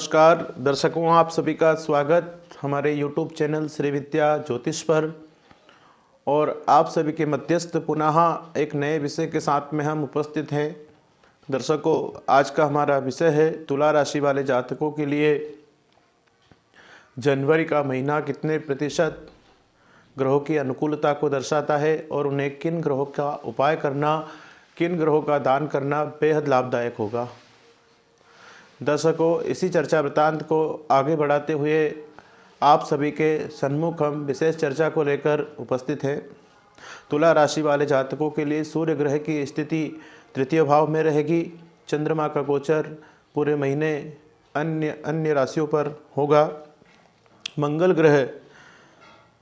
नमस्कार दर्शकों, आप सभी का स्वागत हमारे YouTube चैनल श्री विद्या ज्योतिष पर। और आप सभी के मध्यस्थ पुनः एक नए विषय के साथ में हम उपस्थित हैं। दर्शकों, आज का हमारा विषय है तुला राशि वाले जातकों के लिए जनवरी का महीना कितने प्रतिशत ग्रहों की अनुकूलता को दर्शाता है और उन्हें किन ग्रहों का उपाय करना, किन ग्रहों का दान करना बेहद लाभदायक होगा। दर्शकों, इसी चर्चा वृत्तांत को आगे बढ़ाते हुए आप सभी के सन्मुख हम विशेष चर्चा को लेकर उपस्थित हैं। तुला राशि वाले जातकों के लिए सूर्य ग्रह की स्थिति तृतीय भाव में रहेगी। चंद्रमा का गोचर पूरे महीने अन्य राशियों पर होगा। मंगल ग्रह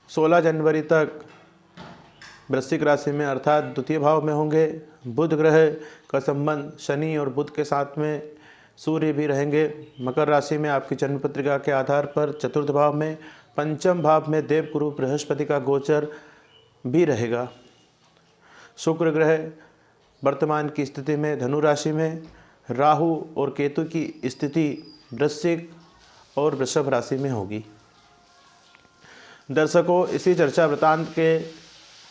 16 जनवरी तक वृश्चिक राशि में अर्थात द्वितीय भाव में होंगे। बुध ग्रह का संबंध शनि और बुध के साथ में सूर्य भी रहेंगे। मकर राशि में आपकी जन्म पत्रिका के आधार पर चतुर्थ भाव में, पंचम भाव में देवगुरु बृहस्पति का गोचर भी रहेगा। शुक्र ग्रह वर्तमान की स्थिति में धनु राशि में, राहु और केतु की स्थिति वृश्चिक और वृषभ राशि में होगी। दर्शकों, इसी चर्चा वृत्तांत के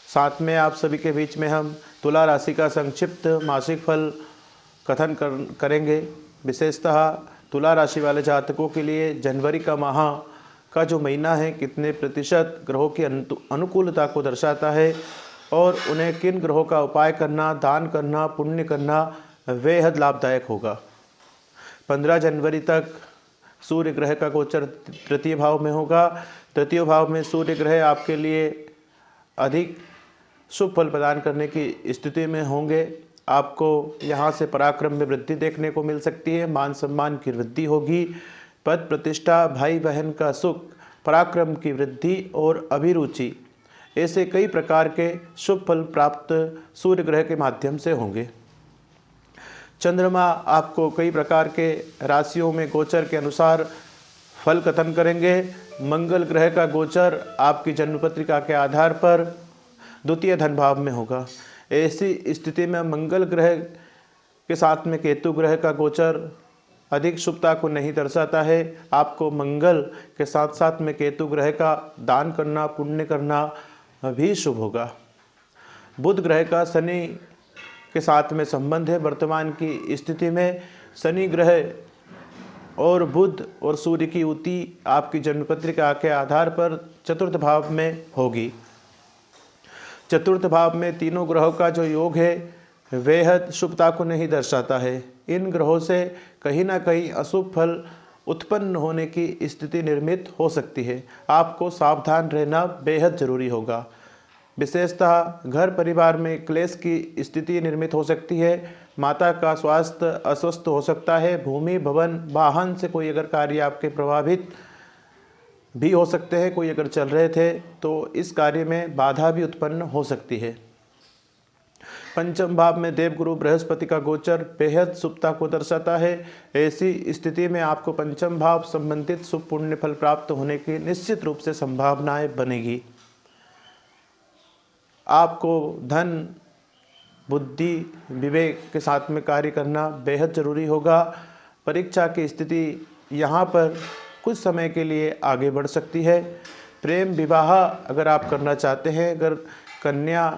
साथ में आप सभी के बीच में हम तुला राशि का संक्षिप्त मासिक फल कथन करेंगे। विशेषतः तुला राशि वाले जातकों के लिए जनवरी का माह का जो महीना है कितने प्रतिशत ग्रहों की अनुकूलता को दर्शाता है और उन्हें किन ग्रहों का उपाय करना, दान करना, पुण्य करना बेहद लाभदायक होगा। 15 जनवरी तक सूर्य ग्रह का गोचर तृतीय भाव में होगा। तृतीय भाव में सूर्य ग्रह आपके लिए अधिक शुभ फल प्रदान करने की स्थिति में होंगे। आपको यहाँ से पराक्रम में वृद्धि देखने को मिल सकती है। मान सम्मान की वृद्धि होगी। पद प्रतिष्ठा, भाई बहन का सुख, पराक्रम की वृद्धि और अभिरुचि, ऐसे कई प्रकार के शुभ फल प्राप्त सूर्य ग्रह के माध्यम से होंगे। चंद्रमा आपको कई प्रकार के राशियों में गोचर के अनुसार फल कथन करेंगे। मंगल ग्रह का गोचर आपकी जन्म पत्रिका के आधार पर द्वितीय धन भाव में होगा। ऐसी स्थिति में मंगल ग्रह के साथ में केतु ग्रह का गोचर अधिक शुभता को नहीं दर्शाता है। आपको मंगल के साथ साथ में केतु ग्रह का दान करना, पुण्य करना भी शुभ होगा। बुध ग्रह का शनि के साथ में संबंध है। वर्तमान की स्थिति में शनि ग्रह और बुध और सूर्य की युति आपकी जन्म पत्रिका के आधार पर चतुर्थ भाव में होगी। चतुर्थ भाव में तीनों ग्रहों का जो योग है बेहद शुभता को नहीं दर्शाता है। इन ग्रहों से कहीं ना कहीं अशुभ फल उत्पन्न होने की स्थिति निर्मित हो सकती है। आपको सावधान रहना बेहद जरूरी होगा। विशेषतः घर परिवार में क्लेश की स्थिति निर्मित हो सकती है। माता का स्वास्थ्य अस्वस्थ हो सकता है। भूमि, भवन, वाहन से कोई अगर कार्य आपके प्रभावित भी हो सकते हैं। कोई अगर चल रहे थे तो इस कार्य में बाधा भी उत्पन्न हो सकती है। पंचम भाव में देवगुरु बृहस्पति का गोचर बेहद शुभता को दर्शाता है। ऐसी स्थिति में आपको पंचम भाव संबंधित शुभ पुण्य फल प्राप्त होने की निश्चित रूप से संभावनाएं बनेगी। आपको धन, बुद्धि, विवेक के साथ में कार्य करना बेहद जरूरी होगा। परीक्षा की स्थिति यहाँ पर कुछ समय के लिए आगे बढ़ सकती है। प्रेम विवाह अगर आप करना चाहते हैं, अगर कन्या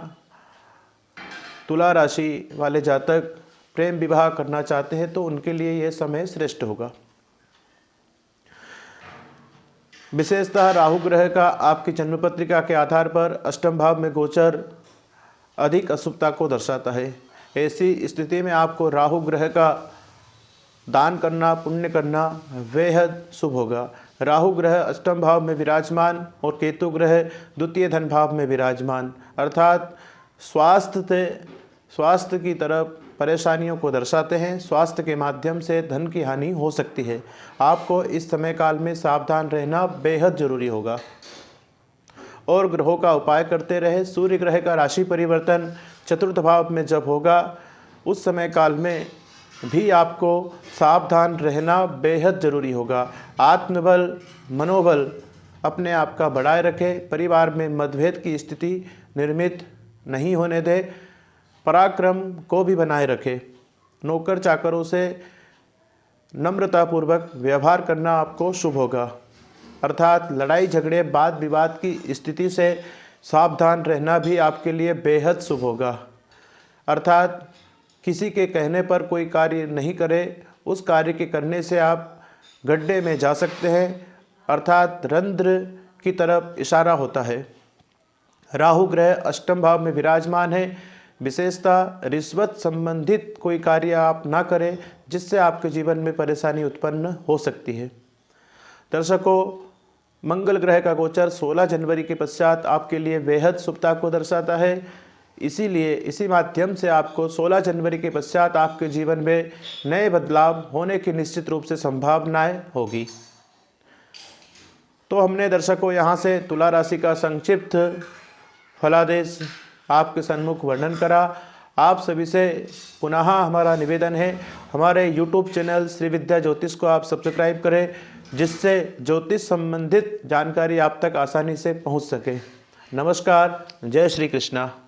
तुला राशि वाले जातक प्रेम विवाह करना चाहते हैं तो उनके लिए यह समय श्रेष्ठ होगा। विशेषतः राहु ग्रह का आपकी जन्म पत्रिका के आधार पर अष्टम भाव में गोचर अधिक अशुभता को दर्शाता है। ऐसी स्थिति में आपको राहु ग्रह का दान करना, पुण्य करना बेहद शुभ होगा। राहु ग्रह अष्टम भाव में विराजमान और केतु ग्रह द्वितीय धन भाव में विराजमान, अर्थात स्वास्थ्य की तरफ परेशानियों को दर्शाते हैं। स्वास्थ्य के माध्यम से धन की हानि हो सकती है। आपको इस समय काल में सावधान रहना बेहद जरूरी होगा और ग्रहों का उपाय करते रहे। सूर्य ग्रह का राशि परिवर्तन चतुर्थ भाव में जब होगा उस समय काल में भी आपको सावधान रहना बेहद जरूरी होगा। आत्मबल, मनोबल अपने आप का बढ़ाए रखें। परिवार में मतभेद की स्थिति निर्मित नहीं होने दें। पराक्रम को भी बनाए रखें। नौकर चाकरों से नम्रतापूर्वक व्यवहार करना आपको शुभ होगा। अर्थात लड़ाई झगड़े वाद विवाद की स्थिति से सावधान रहना भी आपके लिए बेहद शुभ होगा। अर्थात किसी के कहने पर कोई कार्य नहीं करें, उस कार्य के करने से आप गड्ढे में जा सकते हैं, अर्थात रंध्र की तरफ इशारा होता है। राहु ग्रह अष्टम भाव में विराजमान है। विशेषतः रिश्वत संबंधित कोई कार्य आप ना करें, जिससे आपके जीवन में परेशानी उत्पन्न हो सकती है। दर्शकों, मंगल ग्रह का गोचर 16 जनवरी के पश्चात आपके लिए बेहद शुभता को दर्शाता है। इसीलिए इसी माध्यम से आपको 16 जनवरी के पश्चात आपके जीवन में नए बदलाव होने की निश्चित रूप से संभावनाएं होगी। तो हमने दर्शकों यहाँ से तुला राशि का संक्षिप्त फलादेश आपके सन्मुख वर्णन करा। आप सभी से पुनः हमारा निवेदन है, हमारे YouTube चैनल श्री विद्या ज्योतिष को आप सब्सक्राइब करें, जिससे ज्योतिष संबंधित जानकारी आप तक आसानी से पहुंच सके। नमस्कार, जय श्री कृष्णा।